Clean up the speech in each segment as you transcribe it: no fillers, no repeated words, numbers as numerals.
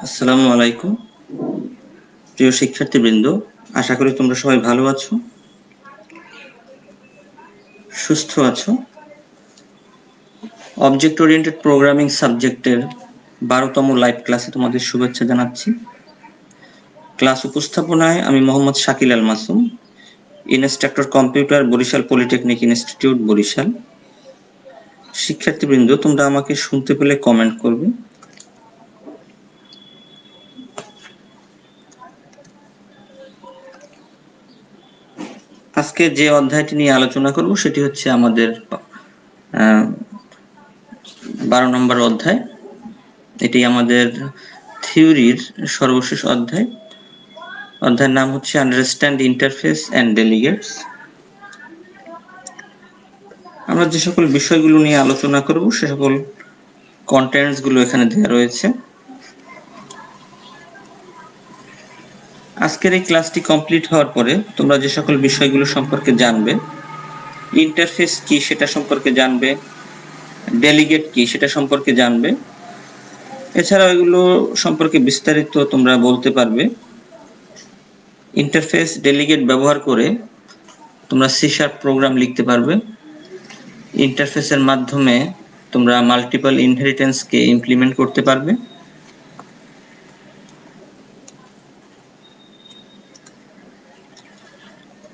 আসসালামু আলাইকুম প্রিয় শিক্ষার্থীবৃন্দ, আশা করি তোমরা সবাই ভালো আছো, সুস্থ আছো। অবজেক্ট ওরিয়েন্টেড প্রোগ্রামিং সাবজেক্টের 12তম লাইভ ক্লাসে তোমাদের শুভেচ্ছা জানাচ্ছি। ক্লাস উপস্থাপনায় আমি Mohammad Shakil Al Masum, instructor computer, Barishal polytechnic institute, Barishal. শিক্ষার্থীবৃন্দ, তোমরা আমাকে শুনতে পেলে কমেন্ট করবে। আজকে যে অধ্যায়টি নিয়ে আলোচনা করব সেটি হচ্ছে আমাদের 12 নম্বর অধ্যায়। এটি আমাদের থিওরির সর্বশেষ অধ্যায়। অধ্যায়ের নাম হচ্ছে আন্ডারস্ট্যান্ড ইন্টারফেস অ্যান্ড ডেলিগেটস। আমরা যে সকল বিষয়গুলো নিয়ে আলোচনা করব সে সকল কন্টেন্টস গুলো এখানে দেওয়া রয়েছে। আজকের এই ক্লাসটি কমপ্লিট হওয়ার পরে তোমরা যে সকল বিষয়গুলো সম্পর্কে জানবে, ইন্টারফেস কি সেটা সম্পর্কে জানবে, ডেলিগেট কি সেটা সম্পর্কে জানবে। এছাড়া এগুলো সম্পর্কে বিস্তারিত তোমরা বলতে পারবে। ইন্টারফেস, ডেলিগেট ব্যবহার করে তোমরা C# প্রোগ্রাম লিখতে পারবে। ইন্টারফেসের মাধ্যমে তোমরা মাল্টিপল ইনহেরিটেন্সকে ইমপ্লিমেন্ট করতে পারবে।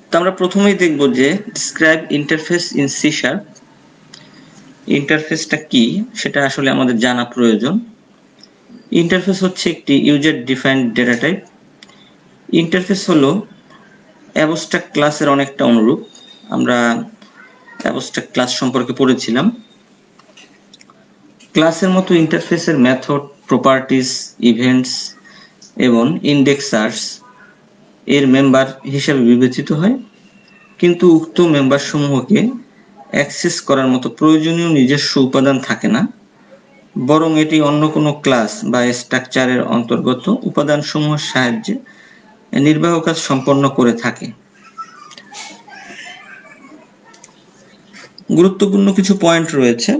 তো আমরা প্রথমেই দেখব যে ডিসক্রাইব ইন্টারফেস ইন C#। ইন্টারফেসটা কি সেটা আসলে আমাদের জানা প্রয়োজন। ইন্টারফেস হচ্ছে একটি user defined data type. Interface হলো অ্যাবস্ট্রাক্ট ক্লাসের অনেকটা অনুরূপ। আমরা অ্যাবস্ট্রাক্ট ক্লাস সম্পর্কে পড়েছিলাম। ক্লাসের মতো ইন্টারফেসের মেথড, প্রপার্টিজ, ইভেন্টস এবং ইন্ডেক্সার্স এর মেম্বার হিসেবে বিবেচিত হয়, কিন্তু উক্ত মেম্বার সমূহকে অ্যাক্সেস করার মতো প্রয়োজনীয় নিজস্ব উপাদান থাকে না, বরং এটি অন্য কোনো ক্লাস বা স্ট্রাকচারের অন্তর্গত উপাদানসমূহের সাহায্যে নির্বাহ কাজ সম্পন্ন করে থাকে। গুরুত্বপূর্ণ কিছু পয়েন্ট রয়েছে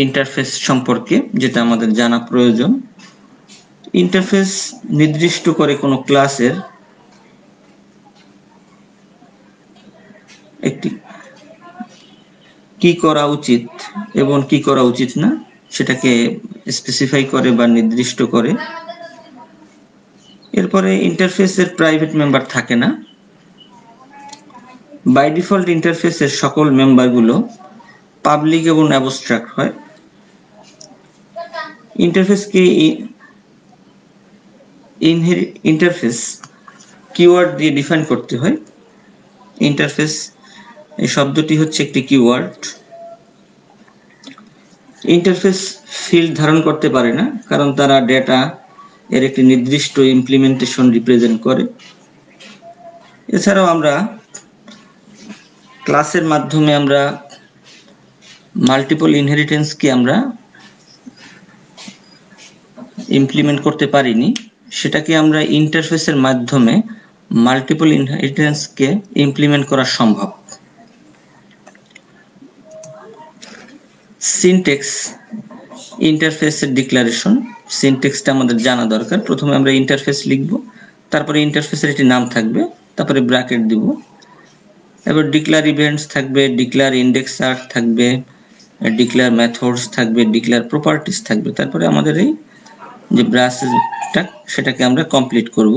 ইন্টারফেস সম্পর্কে, যেটা আমাদের জানা প্রয়োজন। ইন্টারফেস নির্দিষ্ট করে কোনো ক্লাসের একটি কি করা উচিত এবং কি করা উচিত না সেটাকে স্পেসিফাই করে বা নির্দিষ্ট করে। এরপরে ইন্টারফেসের প্রাইভেট মেম্বার থাকে না। বাই ডিফল্ট ইন্টারফেসের সকল মেম্বারগুলো পাবলিক এবং অ্যাবস্ট্রাক্ট হয়। ইন্টারফেসকে ইন্টারফেস কিওয়ার্ড দিয়ে ডিফাইন করতে হয়। ইন্টারফেস এই শব্দটি হচ্ছে একটি কিওয়ার্ড। ইন্টারফেস ফিল্ড ধারণ করতে পারে না, কারণ তারা ডেটা এর একটি নির্দিষ্ট ইমপ্লিমেন্টেশন রিপ্রেজেন্ট করে। এছাড়াও আমরা ক্লাসের মাধ্যমে আমরা মাল্টিপল ইনহেরিটেন্সকে আমরা ইমপ্লিমেন্ট করতে পারিনি, সেটাকে আমরা ইন্টারফেসের মাধ্যমে মাল্টিপল ইনহেরিটেন্সকে ইমপ্লিমেন্ট করা সম্ভব। সিনট্যাক্স ইন্টারফেসের ডিক্লারেশন। সিনট্যাক্সটা আমাদের জানা দরকার। প্রথমে আমরা ইন্টারফেস লিখব, তারপরে ইন্টারফেসের একটি নাম থাকবে, তারপরে ব্র্যাকেট দিব, এবার ডিক্লেয়ার ইভেন্টস থাকবে, ডিক্লেয়ার ইন্ডেক্সার থাকবে, ডিক্লেয়ার মেথডস থাকবে, ডিক্লেয়ার প্রপার্টিজ থাকবে। তারপরে আমাদের এই যে ব্রাশটা সেটাকে আমরা কমপ্লিট করব।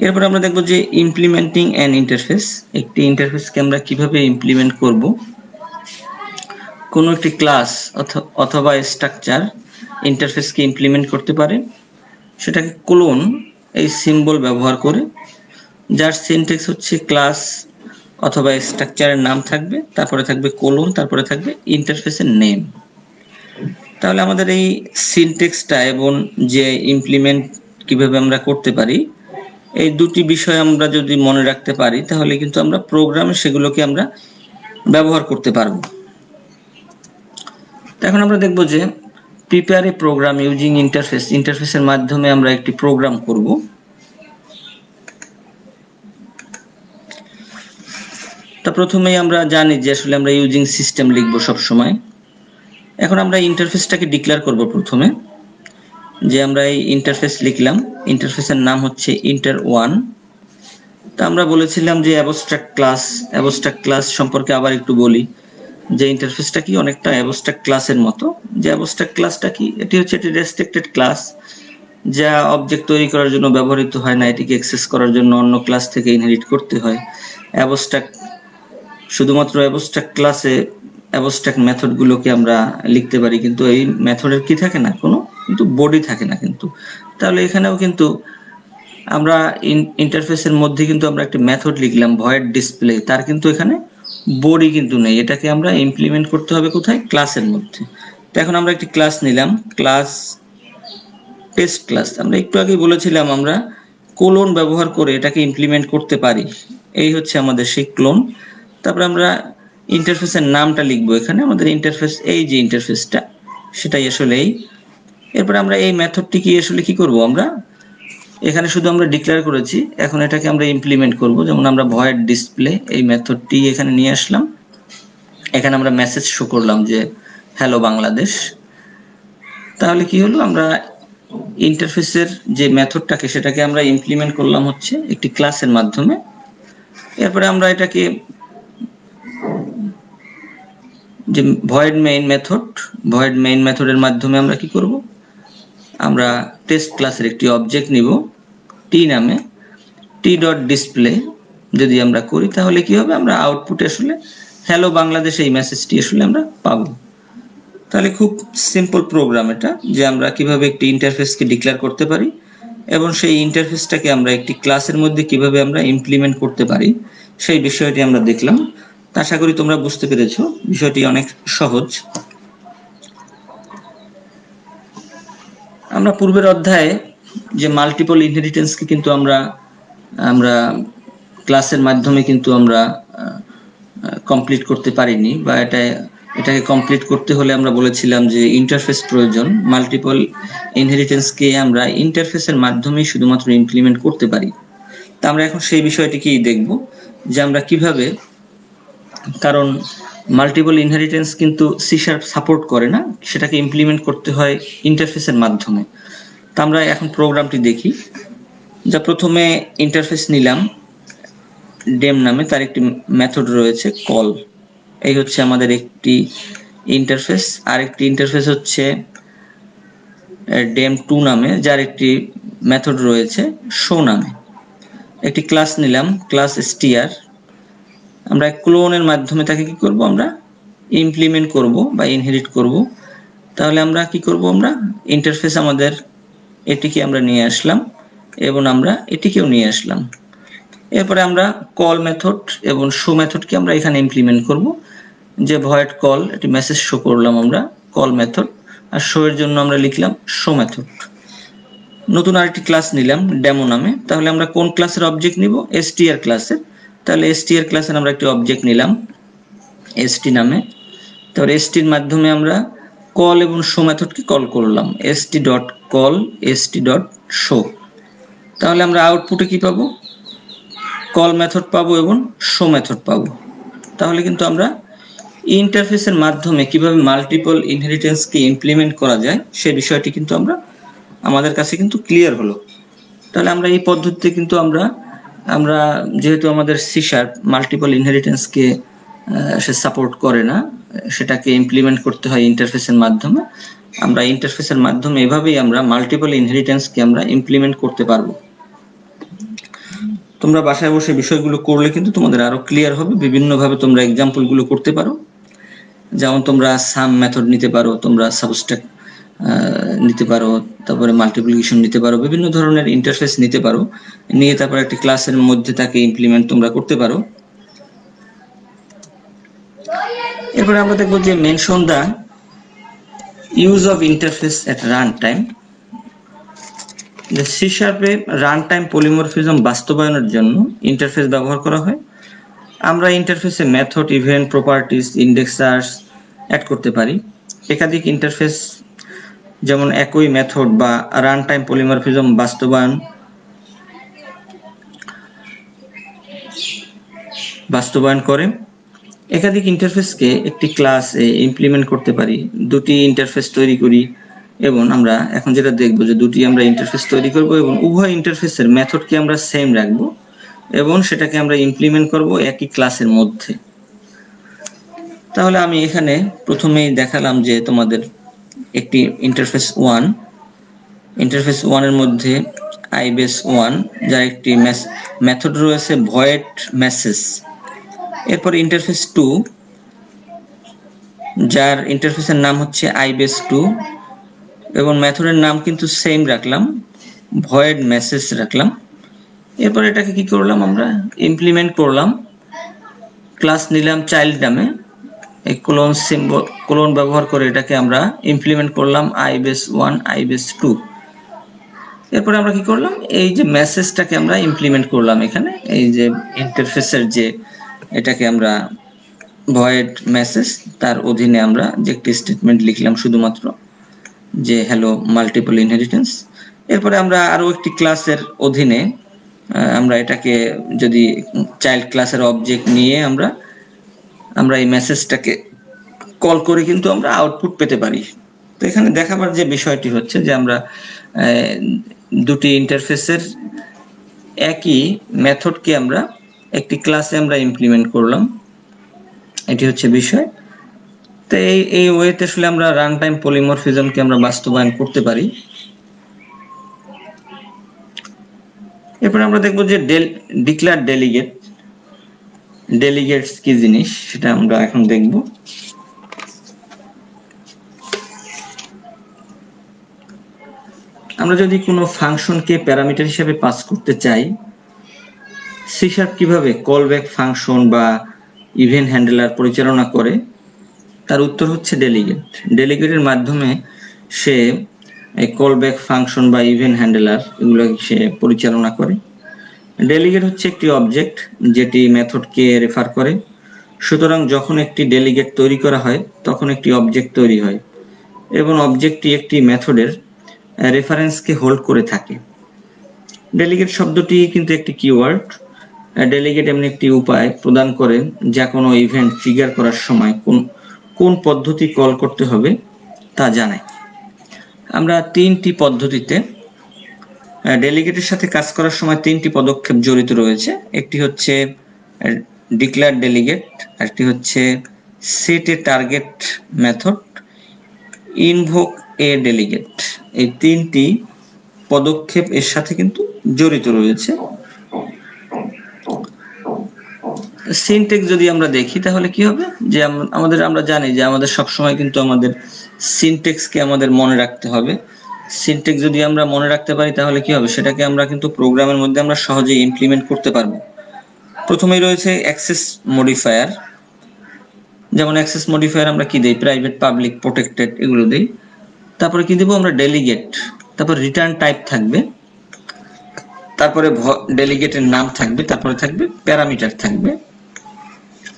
এরপর আমরা দেখব যে ইমপ্লিমেন্টিং অ্যান ইন্টারফেস। একটি ইন্টারফেসকে আমরা কিভাবে ইমপ্লিমেন্ট করব। কোনো একটি ক্লাস অথবা স্ট্রাকচার ইন্টারফেসকে ইমপ্লিমেন্ট করতে পারে, সেটাকে কোলন এই সিম্বল ব্যবহার করে, যার সিনট্যাক্স হচ্ছে ক্লাস অথবা স্ট্রাকচারের নাম থাকবে, তারপরে থাকবে কোলন, তারপরে থাকবে ইন্টারফেসের নেম। তাহলে আমাদের এই সিনট্যাক্সটা এবং যে ইমপ্লিমেন্ট কিভাবে আমরা করতে পারি, এই দুটি বিষয় আমরা যদি মনে রাখতে পারি তাহলে কিন্তু আমরা প্রোগ্রামে সেগুলোকে আমরা ব্যবহার করতে পারবো। এখন আমরা দেখব যে prepare a program using interface, ইন্টারফেসের মাধ্যমে আমরা একটি প্রোগ্রাম করব। তা প্রথমেই আমরা জানি যে আসলে আমরা ইউজিং সিস্টেম লিখব সব সময়। এখন আমরা ইন্টারফেসটাকে ডিক্লেয়ার করব প্রথমে, যে আমরা এই ইন্টারফেস লিখলাম, ইন্টারফেসের নাম হচ্ছে inter1। তা আমরা বলেছিলাম যে অ্যাবস্ট্রাক্ট ক্লাস সম্পর্কে আবার একটু বলি, যে ইন্টারফেসটা কি অনেকটা অ্যাবস্ট্রাক্ট ক্লাসের মতো। যে অ্যাবস্ট্রাক্ট ক্লাসটা কি, এটি হচ্ছে একটি রেস্ট্রিক্টেড ক্লাস যা অবজেক্ট তৈরি করার জন্য ব্যবহৃত হয় না, এটিকে অ্যাক্সেস করার জন্য অন্য ক্লাস থেকে ইনহেরিট করতে হয়। শুধুমাত্র অ্যাবস্ট্রাক্ট ক্লাসে অ্যাবস্ট্রাক্ট মেথডগুলোকে আমরা লিখতে পারি, কিন্তু এই মেথডের কি থাকে না, কোনো কিন্তু বডি থাকে না। কিন্তু তাহলে এখানেও কিন্তু আমরা ইন্টারফেসের মধ্যে কিন্তু আমরা একটা মেথড লিখলাম ভয়েড ডিসপ্লে, তার কিন্তু এখানে বডি কিন্তু নেই, এটাকে আমরা ইমপ্লিমেন্ট করতে হবে কোথায়, ক্লাসের মধ্যে। তো এখন আমরা একটি ক্লাস নিলাম, ক্লাস টেস্ট ক্লাস। আমরা একটু আগে বলেছিলাম আমরা কোলন ব্যবহার করে এটাকে ইমপ্লিমেন্ট করতে পারি, এই হচ্ছে আমাদের সেই ক্লোন। তারপরে আমরা ইন্টারফেসের নামটা লিখবো, এখানে আমাদের ইন্টারফেস, এই যে ইন্টারফেসটা সেটাই আসলে এই। এরপরে আমরা এই মেথডটি কি আসলে কি করব, আমরা এখানে শুধু আমরা ডিক্লেয়ার করেছি, এখন এটাকে আমরা ইমপ্লিমেন্ট করব। যেমন আমরা ভয়েড ডিসপ্লে এই মেথডটি এখানে নিয়ে আসলাম, এখানে আমরা মেসেজ শো করলাম যে হ্যালো বাংলাদেশ। তাহলে কি হলো, আমরা ইন্টারফেসের যে মেথডটাকে সেটাকে আমরা ইমপ্লিমেন্ট করলাম হচ্ছে একটি ক্লাসের মাধ্যমে। এরপরে আমরা এটাকে যে ভয়েড মেইন মেথডের মাধ্যমে আমরা কি করব, আমরা টেস্ট ক্লাসের একটি অবজেক্ট নিব টি নামে, t.display যদি আমরা করি তাহলে কি হবে, আমরা আউটপুটে আসলে হ্যালো বাংলাদেশ এই মেসেজটি আসলে আমরা পাবো। তাহলে খুব সিম্পল প্রোগ্রাম এটা, যে আমরা কিভাবে একটি ইন্টারফেসকে ডিক্লেয়ার করতে পারি এবং সেই ইন্টারফেসটাকে আমরা একটি ক্লাসের মধ্যে কিভাবে আমরা ইমপ্লিমেন্ট করতে পারি সেই বিষয়টি আমরা দেখলাম। আশা করি তোমরা বুঝতে পেরেছো, বিষয়টি অনেক সহজ। আমরা পূর্বের অধ্যায়ে যে মাল্টিপল ইনহেরিটেন্সকে কিন্তু আমরা ক্লাসের মাধ্যমে কিন্তু আমরা কমপ্লিট করতে পারিনি, বা এটাকে কমপ্লিট করতে হলে আমরা বলেছিলাম যে ইন্টারফেস প্রয়োজন। মাল্টিপল ইনহেরিটেন্সকে আমরা ইন্টারফেসের মাধ্যমেই শুধুমাত্র ইমপ্লিমেন্ট করতে পারি। তা আমরা এখন সেই বিষয়টিকেই দেখব, যে আমরা কিভাবে, কারণ মাল্টিপল ইনহেরিটেন্স কিন্তু সি শার্প সাপোর্ট করে না, সেটাকে ইমপ্লিমেন্ট করতে হয় ইন্টারফেসের মাধ্যমে। তা আমরা এখন প্রোগ্রামটি দেখি। যা প্রথমে ইন্টারফেস নিলাম ডেম নামে, তার একটি মেথড রয়েছে কল, এই হচ্ছে আমাদের একটি ইন্টারফেস। আর একটি ইন্টারফেস হচ্ছে ডেম2 নামে, যার একটি মেথড রয়েছে শো নামে। একটি ক্লাস নিলাম ক্লাস str, আমরা ক্লোনের মাধ্যমে তাকে কি করব, আমরা ইমপ্লিমেন্ট করব বা ইনহেরিট করব। তাহলে আমরা কি করব, আমরা ইন্টারফেস আমাদের এটিকে আমরা নিয়ে আসলাম এবং আমরা এটিকেও নিয়ে আসলাম। এরপরে আমরা কল মেথড এবং শো মেথডকে আমরা এখানে ইমপ্লিমেন্ট করব। যে ভয়েড কল, এটি মেসেজ শো করলাম আমরা কল মেথড, আর শো এর জন্য আমরা লিখলাম শো মেথড। নতুন আরেকটি ক্লাস নিলাম ডেমো নামে, তাহলে আমরা কোন ক্লাসের অবজেক্ট নিব, str ক্লাসের। তাহলে str ক্লাসের আমরা একটি অবজেক্ট নিলাম st নামে, তারপরে st এর মাধ্যমে আমরা কল এবং শো মেথডকে কল করলাম st.call st.show। তাহলে আমরা আউটপুটে কি পাবো, কল মেথড পাবো এবং শো মেথড পাবো। তাহলে কিন্তু আমরা ইন্টারফেসের মাধ্যমে কিভাবে মাল্টিপল ইনহেরিটেন্সকে ইমপ্লিমেন্ট করা যায় সেই বিষয়টি কিন্তু আমাদের কাছে কিন্তু ক্লিয়ার হলো। তাহলে আমরা এই পদ্ধতিতে কিন্তু আমরা যেহেতু আমাদের সি শার্প মাল্টিপল ইনহেরিটেন্সকে সে সাপোর্ট করে না, সেটাকে ইমপ্লিমেন্ট করতে হয় ইন্টারফেসের মাধ্যমে। আমরা ইন্টারফেসের মাধ্যমে এভাবেই আমরা মাল্টিপল ইনহেরিটেন্সকে আমরা ইমপ্লিমেন্ট করতে পারবো। তোমরা বাসায় বসে বিষয়গুলো করলে কিন্তু তোমাদের আরো ক্লিয়ার হবে। বিভিন্নভাবে তোমরা এক্সাম্পলগুলো করতে পারো, যেমন তোমরা সাম মেথড নিতে পারো, তোমরা সাবস্ট্রাক্ট নিতে পারো, তারপরে মাল্টিপ্লিকেশন নিতে পারো, বিভিন্ন ধরনের ইন্টারফেস নিতে পারো, নিয়ে তারপর একটি ক্লাসের মধ্যে তাকে ইমপ্লিমেন্ট তোমরা করতে পারো। এরপরে আমরা দেখবো যে mention the use of interface at run time. C শার্পে রান টাইম পলিমরফিজম বাস্তবায়নের জন্য ইন্টারফেস ব্যবহার করা হয়। আমরা ইন্টারফেসে method, event, properties, indexers add করতে পারি। একাধিক ইন্টারফেস যেমন একই মেথড বা রান টাইম পলিমরফিজম বাস্তবায়ন করে একাধিক ইন্টারফেসকে একটি ক্লাসে ইমপ্লিমেন্ট করতে পারি। দুটি ইন্টারফেস তৈরি করি এবং আমরা এখন যেটা দেখব যে দুটি আমরা ইন্টারফেস তৈরি করব এবং উভয় ইন্টারফেসের মেথডকে আমরা সেম রাখবো এবং সেটাকে আমরা ইমপ্লিমেন্ট করব একই ক্লাসের মধ্যে। তাহলে আমি এখানে প্রথমেই দেখালাম যে তোমাদের একটি ইন্টারফেস 1 এর মধ্যে ibase1 যার একটি মেথড রয়েছে void message। এরপর ইন্টারফেস 2 যার ইন্টারফেসের নাম হচ্ছে ibase2 এবং মেথডের নাম কিন্তু সেম রাখলাম, void message রাখলাম। এরপর এটাকে কি করলাম, আমরা ইমপ্লিমেন্ট করলাম, ক্লাস নিলাম চাইল্ড নামে, এই কোলন ব্যবহার করে এটাকে আমরা ইমপ্লিমেন্ট করলাম ibase1 ibase2। এরপরে আমরা কি করলাম, এই যে মেসেজটাকে আমরা ইমপ্লিমেন্ট করলাম এখানে, এই যে ইন্টারফেসের যে এটাকে আমরা ভয়েড মেসেজ, তার অধীনে আমরা যে একটি স্টেটমেন্ট লিখলাম শুধুমাত্র যে হ্যালো মাল্টিপল ইনহেরিটেন্স। এরপরে আমরা আরো একটি ক্লাসের অধীনে আমরা এটাকে যদি চাইল্ড ক্লাসের অবজেক্ট নিয়ে আমরা এই মেসেজটাকে কল করে কিন্তু আমরা আউটপুট পেতে পারি। তো এখানে দেখাবার যে বিষয়টি হচ্ছে যে আমরা দুটি ইন্টারফেসের একই মেথডকে আমরা একটি ক্লাসে আমরা ইমপ্লিমেন্ট করলাম, এটি হচ্ছে বিষয়। তো এই ওয়েতে আসলে আমরা রান টাইম পলিমরফিজমকে আমরা বাস্তবায়ন করতে পারি। এরপর আমরা দেখব যে ডিক্লেয়ার ডেলিগেটস কি জিনিস সেটা আমরা এখন দেখব। আমরা যদি কোনো ফাংশনকে প্যারামিটার হিসেবে পাস করতে চাই, সি# কিভাবে কলব্যাক ফাংশন বা ইভেন্ট হ্যান্ডলার পরিচালনা করে, তার উত্তর হচ্ছে ডেলিগেটের মাধ্যমে সে কলব্যাক ফাংশন বা ইভেন্ট হ্যান্ডলার এগুলো সে পরিচালনা করে। ডেলিগেট হচ্ছে একটি অবজেক্ট যেটি মেথডকে রেফার করে। সুতরাং যখন একটি ডেলিগেট তৈরি করা হয় তখন একটি অবজেক্ট তৈরি হয় এবং অবজেক্টটি একটি মেথডের রেফারেন্সকে হোল্ড করে থাকে। ডেলিগেট শব্দটি কিন্তু একটি কিওয়ার্ড। ডেলিগেট এমন একটি উপায় প্রদান করে যা কোনো ইভেন্ট ট্রিগার করার সময় কোন পদ্ধতি কল করতে হবে তা জানায়। আমরা তিনটি পদ্ধতিতে ডেলিগেটের সাথে কাজ করার সময় তিনটি পদক্ষেপ জড়িত রয়েছে। একটি হচ্ছে ডিক্লেয়ার ডেলিগেট, আরেকটি হচ্ছে set a target method, invoke A delegate. এই তিনটি পদক্ষেপ এর সাথে কিন্তু জড়িত রয়েছে। সিনট্যাক্স যদি আমরা দেখি তাহলে কি হবে, যে আমরা জানি যে আমাদের সবসময় কিন্তু আমাদের সিনট্যাক্সকে আমাদের মনে রাখতে হবে। সিনট্যাক্স যদি আমরা মনে রাখতে পারি তাহলে কি হবে, সেটাকে আমরা কিন্তু প্রোগ্রামের মধ্যে আমরা সহজেই ইমপ্লিমেন্ট করতে পারবো। প্রথমেই রয়েছে অ্যাক্সেস মডিফায়ার। যেমন অ্যাক্সেস মডিফায়ার আমরা কি দেই, প্রাইভেট, পাবলিক, প্রোটেক্টেড এগুলো দেই। তারপরে কি দেব আমরা, ডেলিগেট, তারপর রিটার্ন টাইপ থাকবে, তারপরে ডেলিগেটের নাম থাকবে, তারপরে থাকবে প্যারামিটার থাকবে।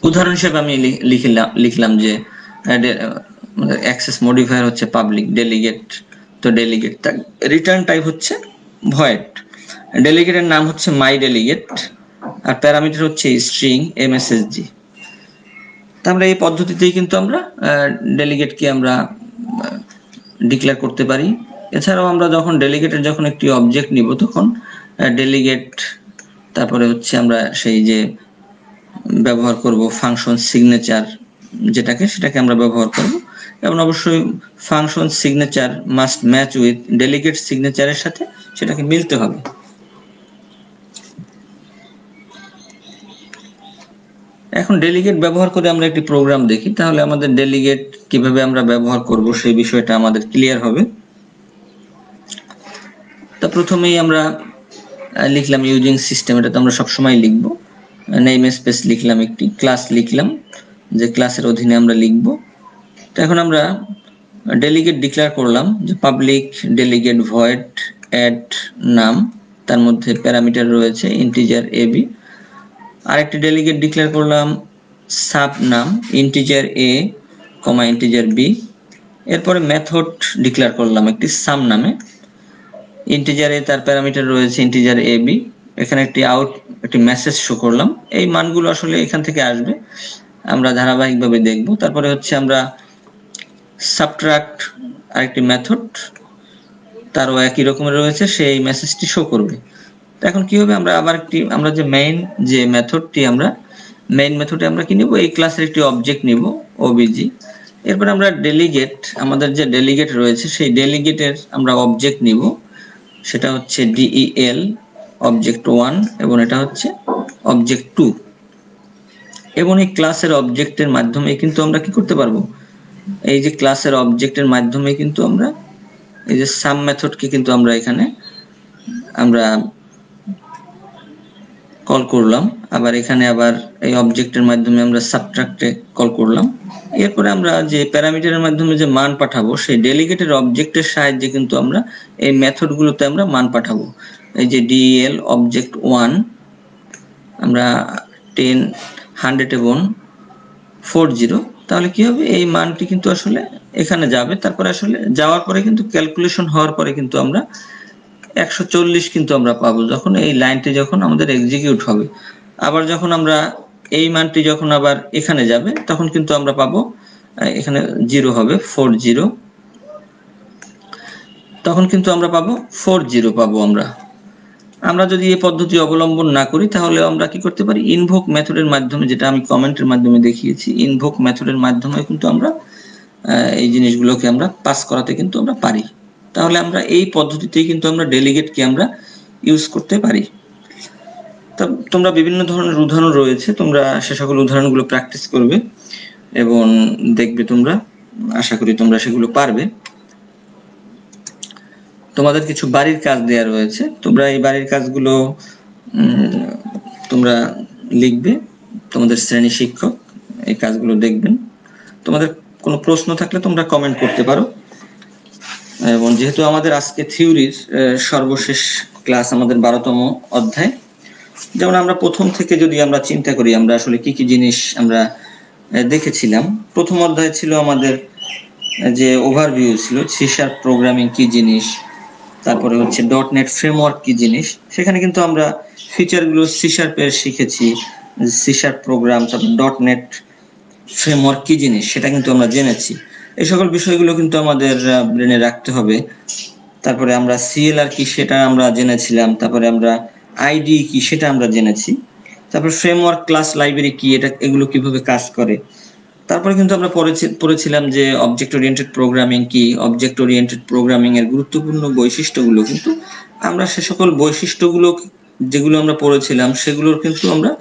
উদাহরণ হিসেবে আমি লিখলাম যে অ্যাক্সেস মডিফায়ার হচ্ছে পাবলিক, ডেলিগেট তো ডেলিগেট থাকবে, রিটার্ন টাইপ হচ্ছে ভয়েড, ডেলিগেটের নাম হচ্ছে মাই ডেলিগেট, আর প্যারামিটার হচ্ছে স্ট্রিং msg। তা আমরা এই পদ্ধতিতেই কিন্তু আমরা ডেলিগেটকে আমরা ডিক্লেয়ার করতে পারি। এছাড়াও আমরা যখন ডেলিগেটের যখন একটি অবজেক্ট নিব তখন ডেলিগেট, তারপরে হচ্ছে আমরা সেই যে ব্যবহার করব ফাংশন সিগনেচার সেটাকে আমরা ব্যবহার করব এবং অবশ্যই function signature must match with delegate সিগনেচারের সাথে সেটাকে মিলতে হবে। এখন ডেলিগেট ব্যবহার করে আমরা একটি প্রোগ্রাম দেখি, তাহলে আমাদের ডেলিগেট কিভাবে আমরা ব্যবহার করব সেই বিষয়টা আমাদের ক্লিয়ার হবে। তা প্রথমেই আমরা লিখলাম ইউজিং সিস্টেম, এটা তো আমরা সবসময় লিখবো। নেম স্পেস লিখলাম, একটি ক্লাস লিখলাম যে ক্লাসের অধীনে আমরা লিখব। তো এখন আমরা ডেলিগেট ডিক্লেয়ার করলাম যে পাবলিক ডেলিগেট ভয়েড অ্যাড নাম, তার মধ্যে প্যারামিটার রয়েছে ইন্টিজার ab। আরেকটি ডেলিগেট ডিক্লেয়ার করলাম সাব নাম ইন্টিজার a, ইন্টিজার b। এরপরে মেথড ডিক্লেয়ার করলাম একটি সাম নামে, ইন্টিজারে তার প্যারামিটার রয়েছে ইন্টিজার এ বি, এখানে একটি মেসেজ শো করলাম, এই মানগুলো আসলে এখান থেকে আসবে, আমরা ধারাবাহিকভাবে দেখব। তারপরে হচ্ছে আমরা সাবট্রাক্ট আরেকটি মেথড, তারও একই রকমের রয়েছে, সেই মেসেজটি শো করবে। এখন কি হবে, আমরা যে মেইন মেথডে আমরা কি নিব, এই ক্লাসের একটি অবজেক্ট নিব ওবিজি। এরপর আমরা ডেলিগেট, আমাদের যে ডেলিগেট রয়েছে সেই ডেলিগেটের আমরা অবজেক্ট নিব, সেটা হচ্ছে del অবজেক্ট 1 এবং এটা হচ্ছে অবজেক্ট 2। এবং এই ক্লাসের অবজেক্টের মাধ্যমে কিন্তু আমরা কি করতে পারবো, এই যে ক্লাসের অবজেক্টের মাধ্যমে কিন্তু আমরা এই যে সাম মেথডকে কিন্তু আমরা এখানে কল করলাম, আবার এখানে আবার এই অবজেক্টের মাধ্যমে আমরা সাবট্রাক্টে কল করলাম। এরপরে আমরা যে প্যারামিটারের মাধ্যমে যে মান পাঠাবো সেই ডেলিগেটের অবজেক্টের সাহায্যে কিন্তু আমরা এই মেথডগুলোতে আমরা মান পাঠাবো। এই যে del অবজেক্ট 1 আমরা 10 100 এবং 40, তাহলে কি হবে, এই মানটি কিন্তু আসলে এখানে যাবে। তারপরে আসলে যাওয়ার পরে কিন্তু ক্যালকুলেশন হওয়ার পরে কিন্তু আমরা 140 কিন্তু আমরা পাবো যখন এই লাইনটি যখন আমাদের এক্সিকিউট হবে। আবার যখন আমরা এই মানটি যখন আবার এখানে যাবে তখন কিন্তু আমরা পাবো, এখানে 0 হবে 40, তখন কিন্তু আমরা পাবো 40 পাবো। আমরা যদি এই পদ্ধতি অবলম্বন না করি তাহলে আমরা কি করতে পারি, ইনভোক মেথডের মাধ্যমে, যেটা আমি কমেন্টের মাধ্যমে দেখিয়েছি, ইনভোক মেথডের মাধ্যমে কিন্তু আমরা এই জিনিসগুলোকে আমরা পাস করাতে কিন্তু আমরা পারি। তাহলে আমরা এই পদ্ধতিতেই কিন্তু আমরা ডেলিগেটকে আমরা ইউজ করতে পারি। তা তোমরা বিভিন্ন ধরনের উদাহরণ রয়েছে, তোমরা সে সকল উদাহরণগুলো প্র্যাকটিস করবে এবং দেখবে, তোমরা আশা করি তোমরা সেগুলো পারবে। তোমাদের কিছু বাড়ির কাজ দেয়া রয়েছে, তোমরা এই বাড়ির কাজগুলো তোমরা লিখবে, তোমাদের শ্রেণী শিক্ষক এই কাজগুলো দেখবেন। তোমাদের কোনো প্রশ্ন থাকলে তোমরা কমেন্ট করতে পারো। এবং যেহেতু আমাদের আজকে থিওরির সর্বশেষ ক্লাস, আমাদের 12তম অধ্যায়, যেমন আমরা প্রথম থেকে যদি আমরা চিন্তা করি আমরা আসলে কি কি জিনিস আমরা দেখেছিলাম। প্রথম অধ্যায় ছিল আমাদের যে ওভারভিউ ছিল, সি শার্প প্রোগ্রামিং কি জিনিস, তারপরে হচ্ছে .NET ফ্রেমওয়ার্ক কি জিনিস, সেখানে কিন্তু আমরা ফিচারগুলো সি শার্পের শিখেছি, সি শার্প প্রোগ্রাম, তারপর .NET ফ্রেমওয়ার্ক কি জিনিস সেটা কিন্তু আমরা জেনেছি। এই সকল বিষয়গুলো কিন্তু আমাদের ব্রেনে রাখতে হবে। তারপরে আমরা CLR কি সেটা আমরা জেনেছিলাম, তারপরে আমরা আইডি কি সেটা আমরা জেনেছি, তারপর ফ্রেমওয়ার্ক, ক্লাস, লাইব্রেরি কি, এগুলো কিভাবে কাজ করে। তারপরে কিন্তু আমরা পড়েছিলাম যে অবজেক্ট ওরিয়েন্টেড প্রোগ্রামিং কি, অবজেক্ট ওরিয়েন্টেড প্রোগ্রামিং এর গুরুত্বপূর্ণ বৈশিষ্ট্যগুলো, কিন্তু আমরা সে সকল বৈশিষ্ট্যগুলো যেগুলো আমরা পড়েছিলাম সেগুলোর কিন্তু আমরা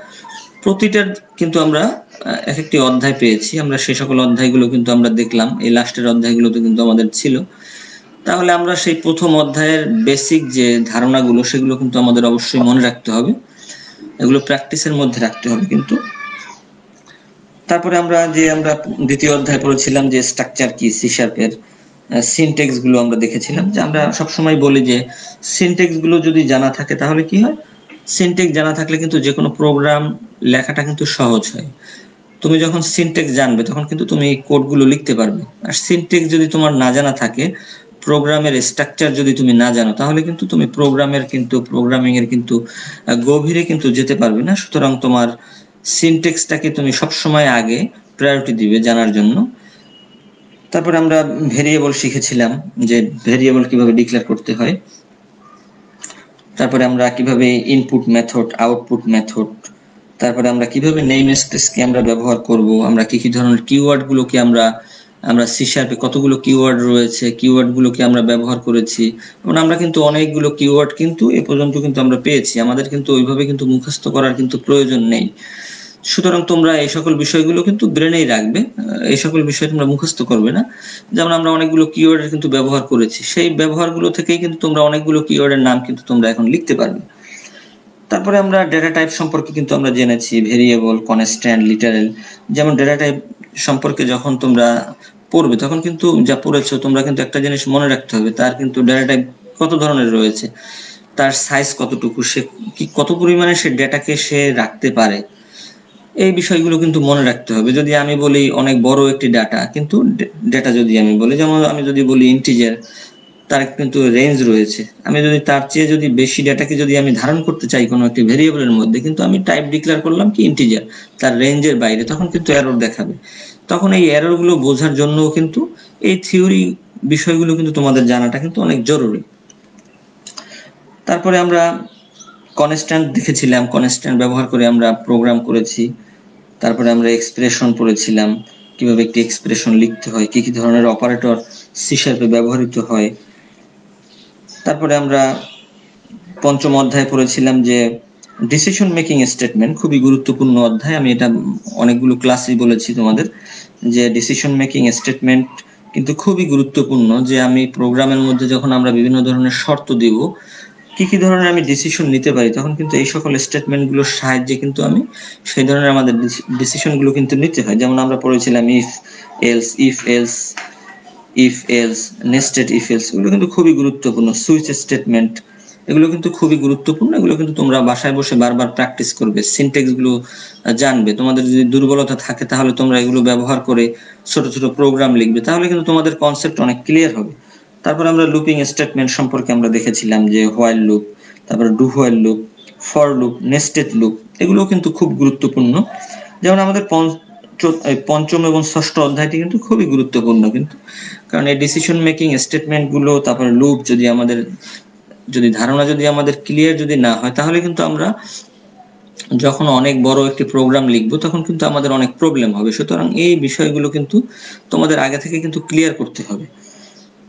প্রতিটার কিন্তু আমরা এক একটি অধ্যায় পেয়েছি, আমরা সেই সকল অধ্যায়গুলো কিন্তু আমরা দেখলাম, এই লাস্টের অধ্যায়গুলোতে কিন্তু আমাদের ছিল। তাহলে আমরা সেই প্রথম অধ্যায়ের বেসিক যে ধারণাগুলো সেগুলো কিন্তু আমাদের অবশ্যই মনে রাখতে হবে, এগুলো প্র্যাকটিসের মধ্যে রাখতে হবে কিন্তু। তারপরে আমরা দ্বিতীয় অধ্যায় পড়েছিলাম যে স্ট্রাকচার কি, সি শার্পের সিনট্যাক্স গুলো আমরা দেখেছিলাম, যে আমরা সবসময় বলি যে সিনট্যাক্স গুলো যদি জানা থাকে তাহলে কি হয়, সিনট্যাক্স জানা থাকলে কিন্তু যে কোনো প্রোগ্রাম লেখাটা কিন্তু সহজ হয়। তুমি যখন সিনট্যাক্স জানবে তখন কিন্তু তুমি কোডগুলো লিখতে পারবে। আর সিনট্যাক্স যদি তোমার না জানা থাকে, প্রোগ্রামের স্ট্রাকচার যদি তুমি না জানো, তাহলে কিন্তু তুমি প্রোগ্রামিং এর কিন্তু গভীরে কিন্তু যেতে পারবে না। সুতরাং তোমার সিনট্যাক্সটাকে তুমি সবসময় আগে প্রায়োরিটি দিবে জানার জন্য। তারপরে আমরা ভেরিয়েবল শিখেছিলাম, যে ভেরিয়েবল কিভাবে ডিক্লেয়ার করতে হয়। তারপরে আমরা কিভাবে ইনপুট মেথড, আউটপুট মেথড, তারপরে আমরা কিভাবে নেম স্পেসকে আমরা ব্যবহার করব, আমরা কি কি ধরনের কিওয়ার্ড গুলোকে আমরা সি শার্পে কতগুলো কিওয়ার্ড রয়েছে, কিওয়ার্ড গুলোকে আমরা ব্যবহার করেছি, এবং আমরা কিন্তু অনেকগুলো কিওয়ার্ড কিন্তু এ পর্যন্ত কিন্তু আমরা পেয়েছি, আমাদের কিন্তু ওইভাবে কিন্তু মুখস্থ করার কিন্তু প্রয়োজন নেই। সুতরাং তোমরা এই সকল বিষয়গুলো কিন্তু ব্রেনেই রাখবে, এই সকল বিষয় তোমরা মুখস্থ করবে না। যেমন আমরা অনেকগুলো কিওয়ার্ডের কিন্তু ব্যবহার করেছি, সেই ব্যবহারগুলো থেকেই কিন্তু তোমরা অনেকগুলো কিওয়ার্ডের নাম কিন্তু তোমরা এখন লিখতে পারবে। তারপরে আমরা ডেটা টাইপ সম্পর্কে কিন্তু আমরা জেনেছি, ভেরিয়েবল, কনস্ট্যান্ট, লিটারেল। যেমন ডেটা টাইপ সম্পর্কে যখন তোমরা পড়বে তখন কিন্তু যা পড়েছো তোমরা কিন্তু একটা জিনিস মনে রাখতে হবে, তার কিন্তু ডেটা টাইপ কত ধরনের রয়েছে, তার সাইজ কতটুকু, সে কি কত পরিমাণে সে ডেটাকে সে রাখতে পারে। এই বিষয়গুলো কিন্তু মনে রাখতে হবে। যদি আমি বলি অনেক বড় একটি ডাটা, কিন্তু ডেটা যদি আমি বলি, যেমন আমি যদি বলি ইন্টিজার, তার কিন্তু রেঞ্জ রয়েছে। আমি যদি তার চেয়ে যদি বেশি ডেটাকে যদি আমি ধারণ করতে চাই কোনো একটি ভেরিয়েবলের মধ্যে, কিন্তু আমি টাইপ ডিক্লেয়ার করলাম কি ইন্টিজার, তার রেঞ্জের বাইরে, তখন কিন্তু এরর দেখাবে। তখন এই এররগুলো বোঝার জন্যও কিন্তু এই থিওরি বিষয়গুলো কিন্তু তোমাদের জানাটা কিন্তু অনেক জরুরি। তারপরে আমরা কনস্ট্যান্ট দেখেছিলাম, কনস্ট্যান্ট ব্যবহার করে আমরা প্রোগ্রাম করেছি। তারপরে আমরা এক্সপ্রেশন পড়েছিলাম, কিভাবে একটি এক্সপ্রেশন লিখতে হয়, কি কি ধরনের অপারেটর সি শার্পে ব্যবহৃত হয়। তারপরে আমরা পঞ্চম অধ্যায় পড়েছিলাম যে ডিসিশন মেকিং স্টেটমেন্ট, খুবই গুরুত্বপূর্ণ অধ্যায়। আমি এটা অনেকগুলো ক্লাসেই বলেছি তোমাদের যে ডিসিশন মেকিং স্টেটমেন্ট কিন্তু খুবই গুরুত্বপূর্ণ, যে আমি প্রোগ্রামের মধ্যে যখন আমরা বিভিন্ন ধরনের শর্ত দিব, কি কি ধরনের আমি ডিসিশন নিতে পারি, তখন কিন্তু এই সকল স্টেটমেন্টগুলোর সাহায্যে কিন্তু আমি সেই ধরনের আমাদের ডিসিশনগুলো কিন্তু নিতে হয়। যেমন আমরা পড়েছিলাম if else, nested if else, এগুলো কিন্তু খুবই গুরুত্বপূর্ণ। সুইচ স্টেটমেন্ট, এগুলো কিন্তু খুবই গুরুত্বপূর্ণ। এগুলো কিন্তু তোমরা বাসায় বসে বারবার প্র্যাকটিস করবে, সিনট্যাক্স গুলো জানবে। তোমাদের যদি দুর্বলতা থাকে তাহলে তোমরা এগুলো ব্যবহার করে ছোট ছোট প্রোগ্রাম লিখবে, তাহলে কিন্তু তোমাদের কনসেপ্ট অনেক ক্লিয়ার হবে। তারপর আমরা লুপিং স্টেটমেন্ট সম্পর্কে আমরা দেখেছিলাম যে হোয়াইল লুপ, তারপরে do while loop, for loop, nested loop, এগুলো কিন্তু খুব গুরুত্বপূর্ণ। যেমন আমাদের পঞ্চম এবং ষষ্ঠ অধ্যায়টি কিন্তু খুবই গুরুত্বপূর্ণ কিন্তু, কারণ এই ডিসিশন মেকিং স্টেটমেন্ট গুলো, তারপরে লুপ যদি আমাদের যদি ধারণা যদি আমাদের ক্লিয়ার যদি না হয়, তাহলে কিন্তু আমরা যখন অনেক বড় একটি প্রোগ্রাম লিখবো তখন কিন্তু আমাদের অনেক প্রবলেম হবে। সুতরাং এই বিষয়গুলো কিন্তু তোমাদের আগে থেকে কিন্তু ক্লিয়ার করতে হবে।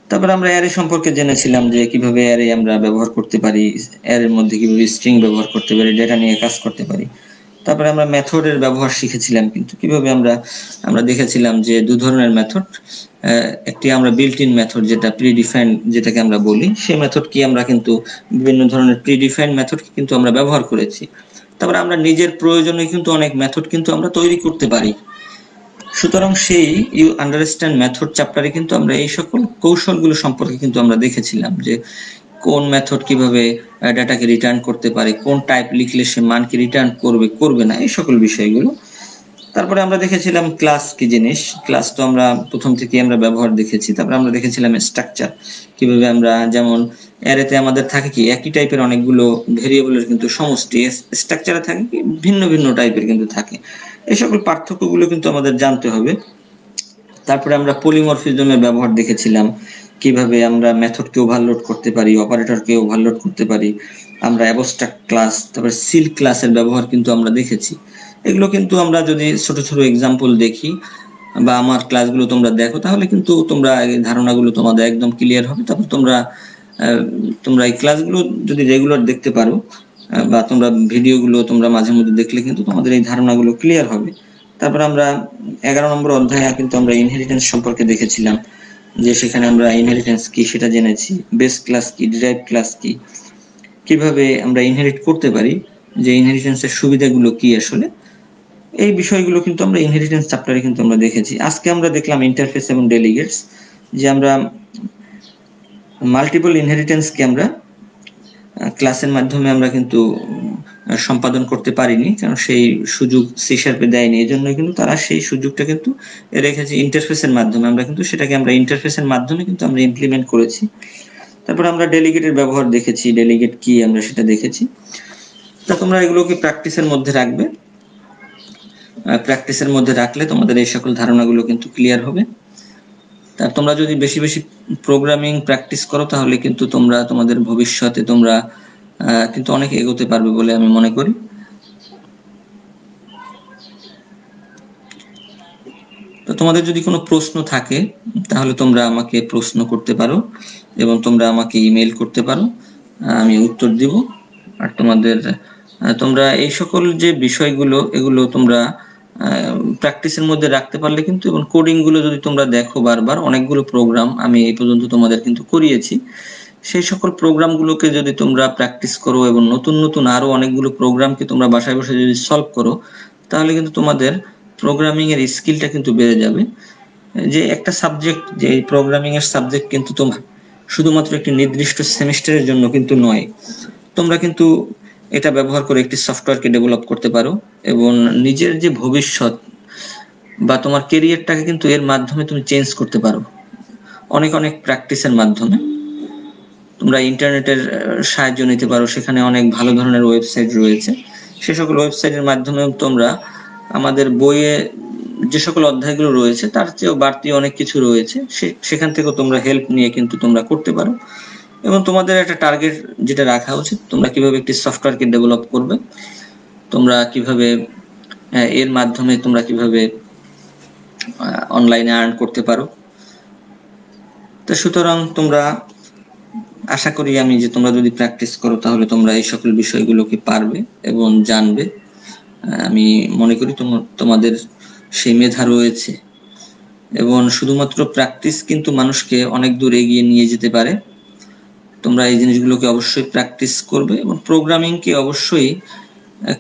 তারপর আমরা অ্যারে সম্পর্কে জেনেছিলাম যে কিভাবে অ্যারে আমরা ব্যবহার করতে পারি, অ্যারের মধ্যে কিভাবে স্ট্রিং ব্যবহার করতে পারি, ডেটা নিয়ে কাজ করতে পারি। তারপরে আমরা মেথডের ব্যবহার শিখেছিলাম, কিন্তু কিভাবে আমরা দেখেছিলাম যে দু ধরনের মেথড, একটি আমরা বিল্ট ইন মেথড যেটা প্রিডিফাইন্ড যেটাকে আমরা বলি, সেই মেথড কি আমরা কিন্তু বিভিন্ন ধরনের প্রিডিফাইন্ড মেথড কিন্তু আমরা ব্যবহার করেছি। তারপরে আমরা নিজের প্রয়োজনে কিন্তু অনেক মেথড কিন্তু আমরা তৈরি করতে পারি। সুতরাং সেই ইউ আন্ডারস্ট্যান্ড মেথড চ্যাপ্টারে কিন্তু আমরা এই সকল কৌশলগুলো সম্পর্কে কিন্তু আমরা দেখেছিলাম যে কোন মেথড কিভাবে ডাটাকে রিটার্ন করতে পারে, কোন টাইপ লিখলে সে মানকে রিটার্ন করবে না, এই সকল বিষয়গুলো। তারপরে আমরা দেখেছিলাম ক্লাস কি জিনিস, ক্লাস তো আমরা প্রথম থেকে আমরা ব্যবহার দেখেছি। তারপরে আমরা দেখেছিলাম স্ট্রাকচার, কিভাবে আমরা যেমন অ্যারেতে আমাদের থাকে কি একই টাইপের অনেকগুলো ভেরিয়েবলের কিন্তু সমষ্টি, স্ট্রাকচারে থাকে কি ভিন্ন ভিন্ন টাইপের কিন্তু থাকে। এই সকল পার্থক্যগুলো কিন্তু আমাদের জানতে হবে। তারপরে আমরা পলিমরফিজমের ব্যবহার দেখেছিলাম, কিভাবে আমরা মেথডকে ওভারলোড করতে পারি, অপারেটরকে ওভারলোড করতে পারি। আমরা অ্যাবস্ট্রাক্ট ক্লাস, তারপরে সিল ক্লাসের ব্যবহার কিন্তু আমরা দেখেছি। এগুলো কিন্তু আমরা যদি ছোট ছোট এক্সাম্পল দেখি বা আমার ক্লাসগুলো তোমরা দেখো, তাহলে কিন্তু তোমরা এই ধারণাগুলো তোমাদের একদম ক্লিয়ার হবে। তারপর তোমরা এই ক্লাসগুলো যদি রেগুলার দেখতে পারো বা তোমরা ভিডিওগুলো তোমরা মাঝে মধ্যে দেখলে কিন্তু তোমাদের এই ধারণাগুলো ক্লিয়ার হবে। তারপর আমরা 11 নম্বর অধ্যায়ে কিন্তু আমরা ইনহেরিটেন্স সম্পর্কে দেখেছিলাম, যে সেখানে আমরা ইনহেরিটেন্স কি সেটা জেনেছি, বেস ক্লাস কি, ডিরাইভড ক্লাস কি, কিভাবে আমরা ইনহেরিট করতে পারি, যে ইনহেরিটেন্সের সুবিধাগুলো কি আসলে, এই বিষয়গুলো কিন্তু আমরা ইনহেরিটেন্স চ্যাপ্টারে কিন্তু আমরা দেখেছি। আজকে আমরা দেখলাম ইন্টারফেস এবং ডেলিগেটস, যে আমরা মাল্টিপল ইনহেরিটেন্সকে আমরা ক্লাসের মাধ্যমে আমরা কিন্তু সম্পাদন করতে পারিনি, কারণ সেই সুযোগ সি শার্পে দেয়নি। এই জন্য কিন্তু তারা সেই সুযোগটা কিন্তু রেখেছে ইন্টারফেসের মাধ্যমে। আমরা কিন্তু সেটাকে আমরা ইন্টারফেসের মাধ্যমে কিন্তু আমরা ইমপ্লিমেন্ট করেছি। তারপর আমরা ডেলিগেটের ব্যবহার দেখেছি, ডেলিগেট কি আমরা সেটা দেখেছি। তা তোমরা এগুলোকে প্র্যাকটিসের মধ্যে রাখবে, প্র্যাকটিসের মধ্যে রাখলে তোমাদের এই সকল ধারণাগুলো কিন্তু ক্লিয়ার হবে। তা তোমরা যদি বেশি বেশি প্রোগ্রামিং প্র্যাকটিস করো, তাহলে কিন্তু তোমরা তোমাদের ভবিষ্যতে তোমরা কিন্তু অনেক এগোতে পারবে বলে আমি মনে করি। তো তোমাদের যদি কোনো প্রশ্ন থাকে তাহলে তোমরা আমাকে প্রশ্ন করতে পারো এবং তোমরা আমাকে ইমেল করতে পারো, আমি উত্তর দিব। আর তোমরা এই সকল যে বিষয়গুলো এগুলো তোমরা প্র্যাকটিসের মধ্যে রাখতে পারলে কিন্তু, এবং কোডিং গুলো যদি তোমরা দেখো বারবার, অনেকগুলো প্রোগ্রাম আমি এই পর্যন্ত তোমাদের কিন্তু করিয়েছি, সেই সকল প্রোগ্রামগুলোকে যদি তোমরা প্র্যাকটিস করো এবং নতুন নতুন আরো অনেকগুলো প্রোগ্রামকে তোমরা বাসায় বসে যদি সলভ করো, তাহলে কিন্তু তোমাদের প্রোগ্রামিং এর স্কিলটা কিন্তু বেড়ে যাবে। যে একটা সাবজেক্ট, যে প্রোগ্রামিং এর সাবজেক্ট কিন্তু তোমার শুধুমাত্র একটি নির্দিষ্ট সেমিস্টারের জন্য কিন্তু নয়। তোমরা কিন্তু এটা ব্যবহার করে একটি সফটওয়্যারকে ডেভেলপ করতে পারো এবং নিজের যে ভবিষ্যৎ বা তোমার কেরিয়ারটাকে কিন্তু এর মাধ্যমে তুমি চেঞ্জ করতে পারো অনেক অনেক প্র্যাকটিসের মাধ্যমে। তোমরা ইন্টারনেটের সাহায্য নিতে পারো, সেখানে অনেক ভালো ধরনের ওয়েবসাইট রয়েছে। সে সকল ওয়েবসাইটের মাধ্যমে তোমরা আমাদের বইয়ে যে সকল অধ্যায়গুলো রয়েছে তার চেয়েও বাড়তি অনেক কিছু রয়েছে, সেখান থেকেও তোমরা হেল্প নিয়ে কিন্তু তোমরা করতে পারো। এবং তোমাদের একটা টার্গেট যেটা রাখা উচিত, তোমরা কিভাবে একটি সফটওয়্যারকে ডেভেলপ করবে, তোমরা কিভাবে এর মাধ্যমে তোমরা কিভাবে অনলাইনে আর্ন করতে পারো। তো সুতরাং তোমরা, আশা করি আমি যে তোমরা যদি প্র্যাকটিস করো তাহলে তোমরা এই সকল বিষয়গুলোকে পারবে এবং জানবে। আমি মনে করি তোমাদের সেই মেধা রয়েছে এবং শুধুমাত্র প্র্যাকটিস কিন্তু মানুষকে অনেক দূর এগিয়ে নিয়ে যেতে পারে। তোমরা এই জিনিসগুলোকে অবশ্যই প্র্যাকটিস করবে এবং প্রোগ্রামিংকে অবশ্যই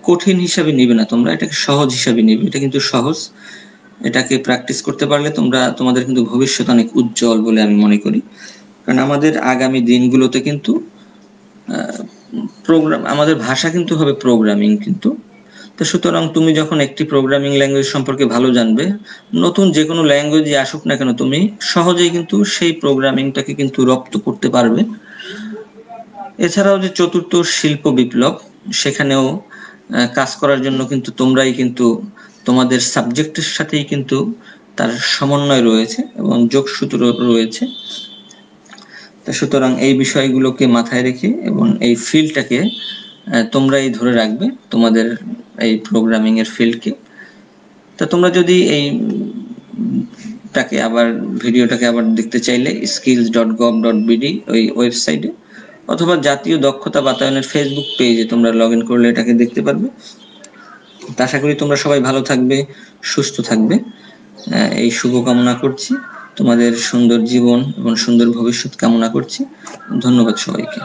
কঠিন হিসাবে নিবে না, তোমরা এটাকে সহজ হিসাবে নিবে। এটা কিন্তু সহজ, এটাকে প্র্যাকটিস করতে পারলে তোমাদের কিন্তু ভবিষ্যৎ অনেক উজ্জ্বল বলে আমি মনে করি। কারণ আমাদের আগামী দিনগুলোতে কিন্তু আমাদের ভাষা কিন্তু হবে প্রোগ্রামিং কিন্তু। তো সুতরাং তুমি যখন একটি প্রোগ্রামিং ল্যাঙ্গুয়েজ সম্পর্কে ভালো জানবে, নতুন যে কোনো ল্যাঙ্গুয়েজই আসুক না কেন তুমি সহজেই কিন্তু সেই প্রোগ্রামিংটাকে কিন্তু রপ্ত করতে পারবে। এছাড়াও যে চতুর্থ শিল্প বিপ্লব, সেখানেও কাজ করার জন্য কিন্তু তোমরাই কিন্তু তোমাদের সাবজেক্টের সাথেই কিন্তু তার সমন্বয় রয়েছে এবং যোগসূত্র রয়েছে। সুতরাং এই বিষয়গুলোকে মাথায় রেখে এবং এই ফিল্ডটাকে তোমরাই ধরে রাখবে, তোমাদের এই প্রোগ্রামিং এর ফিল্ডকে। তা তোমরা যদি এই ভিডিওটাকে আবার দেখতে চাইলে skills.gov.bd ওই ওয়েবসাইটে অথবা জাতীয় দক্ষতা বাতায়নের ফেসবুক পেজে তোমরা লগ ইন করলে এটাকে দেখতে পারবে। আশা করি তোমরা সবাই ভালো থাকবে, সুস্থ থাকবে, এই শুভকামনা করছি। তোমাদের সুন্দর জীবন এবং সুন্দর ভবিষ্যৎ কামনা করছি। ধন্যবাদ সবাইকে।